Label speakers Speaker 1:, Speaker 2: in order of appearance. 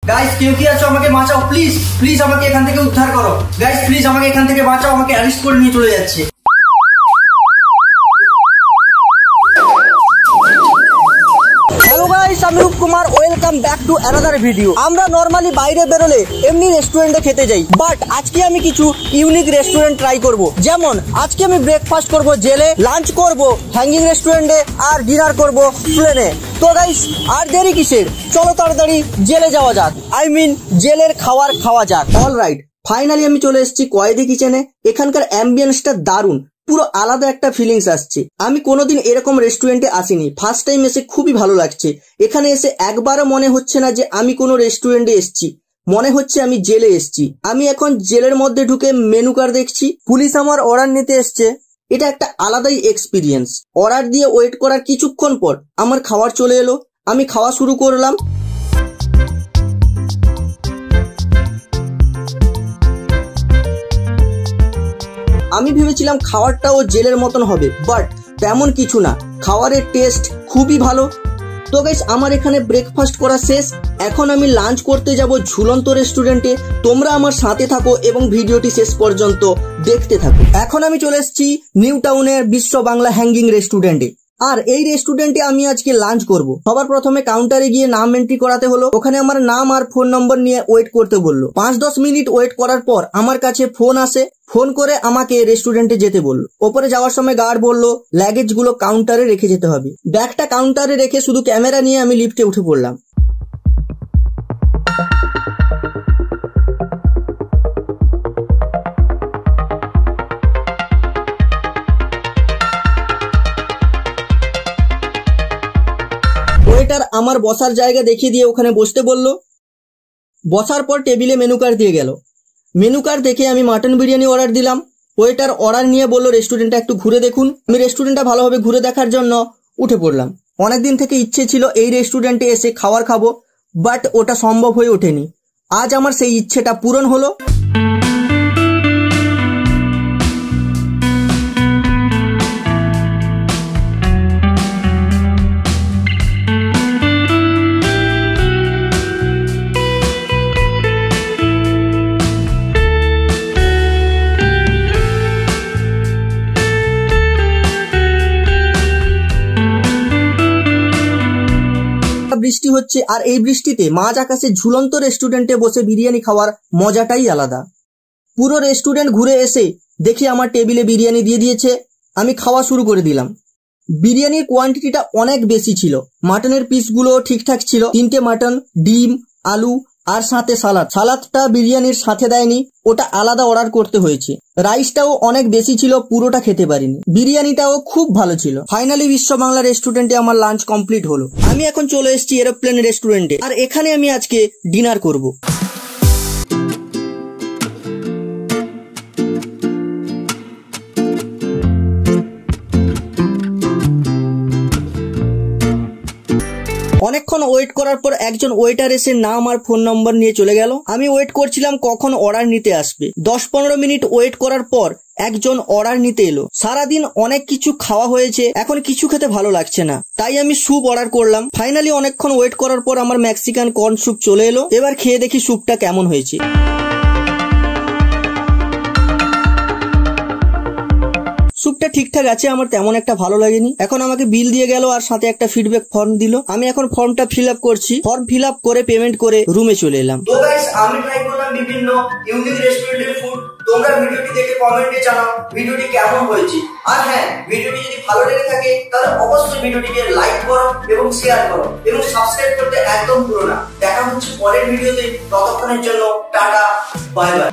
Speaker 1: Guys কেউ কি আছো আমাকে বাঁচাও, প্লিজ প্লিজ আমাকে এখান থেকে উদ্ধার করো। গাইস প্লিজ আমাকে এখান থেকে বাঁচাও, আমাকে অ্যারেস্ট করে নিয়ে চলে যাচ্ছে।
Speaker 2: আমি Roopkumar, welcome back to another video. আমরা নরমালি বাইরে বেরোলে এমনি রেস্টুরেন্টে খেতে যাই, বাট আজকে আমি কিছু ইউনিক রেস্টুরেন্ট ট্রাই করব। যেমন আজকে আমি ব্রেকফাস্ট করব জেলে, লাঞ্চ করব হ্যাঙ্গিং রেস্টুরেন্টে, আর ডিনার করব প্লেনে। তো গাইস আর দেরি কিসের, চলো তাড়াতাড়ি জেলে যাওয়া যাক, আই মিন জেলের খাবার খাওয়া যাক। অলরাইট, ফাইনালি আমি চলে এসেছি কয়েদি কিচেনে। এখানকার অ্যাম্বিয়েন্সটা দারুণ, পুরো আলাদা একটা ফিলিংস আসছে। আমি কোনোদিন এরকম রেস্টুরেন্টে আসিনি, ফার্স্ট টাইম এসে খুবই ভালো লাগছে। এখানে এসে একবারও মনে হচ্ছে না যে আমি কোনো রেস্টুরেন্টে এসেছি, মনে হচ্ছে আমি জেলে এসেছি। আমি এখন জেলের মধ্যে ঢুকে মেনু কার্ড দেখছি, পুলিশ আমার অর্ডার নিতে এসছে। এটা একটা আলাদাই এক্সপিরিয়েন্স। অর্ডার দিয়ে ওয়েট করার কিছুক্ষণ পর আমার খাবার চলে এলো, আমি খাওয়া শুরু করলাম। আমি ভেবেছিলাম খাবারটাও জেলের মতন হবে, বাট তেমন কিছু না, খাবারের টেস্ট খুবই ভালো। তো গাইস আমার এখানে ব্রেকফাস্ট করা শেষ, এখন আমি লাঞ্চ করতে যাব ঝুলন্ত রেস্টুরেন্টে। তোমরা আমার সাথে থাকো এবং ভিডিওটি শেষ পর্যন্ত দেখতে থাকো। এখন আমি চলে এসেছি নিউ টাউনের বিশ্ব বাংলা হ্যাঙ্গিং রেস্টুরেন্টে, আর এই রেস্টুরেন্টে আমি আজকে লাঞ্চ করব। সবার প্রথমে কাউন্টারে গিয়ে নাম এন্ট্রি করাতে হলো, ওখানে আমার নাম আর ফোন নম্বর নিয়ে ওয়েট করতে বললো। 5-10 মিনিট ওয়েট করার পর আমার কাছে ফোন আসে, ফোন করে আমাকে রেস্টুরেন্টে যেতে বললো। ওপরে যাওয়ার সময় গার্ড বললো লাগেজ গুলো কাউন্টারে রেখে যেতে হবে। ব্যাগটা কাউন্টারে রেখে শুধু ক্যামেরা নিয়ে আমি লিফটে উঠে পড়লাম। ওয়েটার আমার বসার জায়গা দেখিয়ে দিয়ে ওখানে বসতে বললো। বসার পর টেবিলে মেনু কার্ড দিয়ে গেল। মেনু কার্ড দেখে আমি মাটন বিরিয়ানি অর্ডার দিলাম। ওয়েটার অর্ডার নিয়ে বললো রেস্টুরেন্টটা একটু ঘুরে দেখুন। আমি রেস্টুরেন্টটা ভালোভাবে ঘুরে দেখার জন্য উঠে পড়লাম। অনেকদিন থেকে ইচ্ছে ছিল এই রেস্টুরেন্টে এসে খাবার খাবো, বাট ওটা সম্ভব হয়ে ওঠেনি। আজ আমার সেই ইচ্ছেটা পূরণ হলো। বৃষ্টি হচ্ছে, আর এই বৃষ্টিতে মাঝ আকাশে ঝুলন্ত রেস্টুরেন্টে বসে বিরিয়ানি খাওয়ার মজাটাই আলাদা। পুরো রেস্টুরেন্ট ঘুরে এসে দেখি আমার টেবিলে বিরিয়ানি দিয়ে দিয়েছে। আমি খাওয়া শুরু করে দিলাম। বিরিয়ানির কোয়ান্টিটিটা অনেক বেশি ছিল, মাটনের পিসগুলো ঠিকঠাক ছিল। 3টে মাটন, ডিম, আলু আর সাথে সালাদটা বিরিয়ানির সাথে দেয়নি, ওটা আলাদা অর্ডার করতে হয়েছে। রাইসটাও অনেক বেশি ছিল, পুরোটা খেতে পারিনি। বিরিয়ানিটাও খুব ভালো ছিল। ফাইনালি বিশ্ব বাংলা রেস্টুরেন্টে আমার লাঞ্চ কমপ্লিট হলো। আমি এখন চলে এসেছি এরোপ্লেন রেস্টুরেন্টে, আর এখানে আমি আজকে ডিনার করব। অনেকক্ষণ ওয়েট করার পর একজন ওয়েটার এসে নাম আর ফোন নম্বর নিয়ে চলে গেল। আমি ওয়েট করছিলাম কখন অর্ডার নিতে আসবে। 10-15 মিনিট ওয়েট করার পর একজন অর্ডার নিতে এলো। সারাদিন অনেক কিছু খাওয়া হয়েছে, এখন কিছু খেতে ভালো লাগছে না, তাই আমি স্যুপ অর্ডার করলাম। ফাইনালি অনেকক্ষণ ওয়েট করার পর আমার মেক্সিকান কর্ন স্যুপ চলে এলো। এবার খেয়ে দেখি স্যুপটা কেমন হয়েছে। স্যুপটা ঠিকঠাক আছে, আমার তেমন একটা ভালো লাগেনি। এখন আমাকে বিল দিয়ে গেল আর সাথে একটা ফিডব্যাক ফর্ম দিল। আমি এখন ফর্মটা ফিল আপ করছি। ফর্ম ফিল আপ করে পেমেন্ট করে রুমে চলে এলাম।
Speaker 1: তো গাইস আমি ট্রাই করলাম বিভিন্ন ইউনিক রেস্টুরেন্টের ফুড। তোমরা ভিডিওটি দেখে কমেন্টে জানাও ভিডিওটি কেমন হয়েছে। আর হ্যাঁ, ভিডিওটি যদি ভালো লেগে থাকে তাহলে অবশ্যই ভিডিওটিকে লাইক করো এবং শেয়ার করো এবং সাবস্ক্রাইব করতে একদম ভুলো না। দেখা হচ্ছে পরের ভিডিওতে, ততক্ষণের জন্য টাটা, বাই বাই।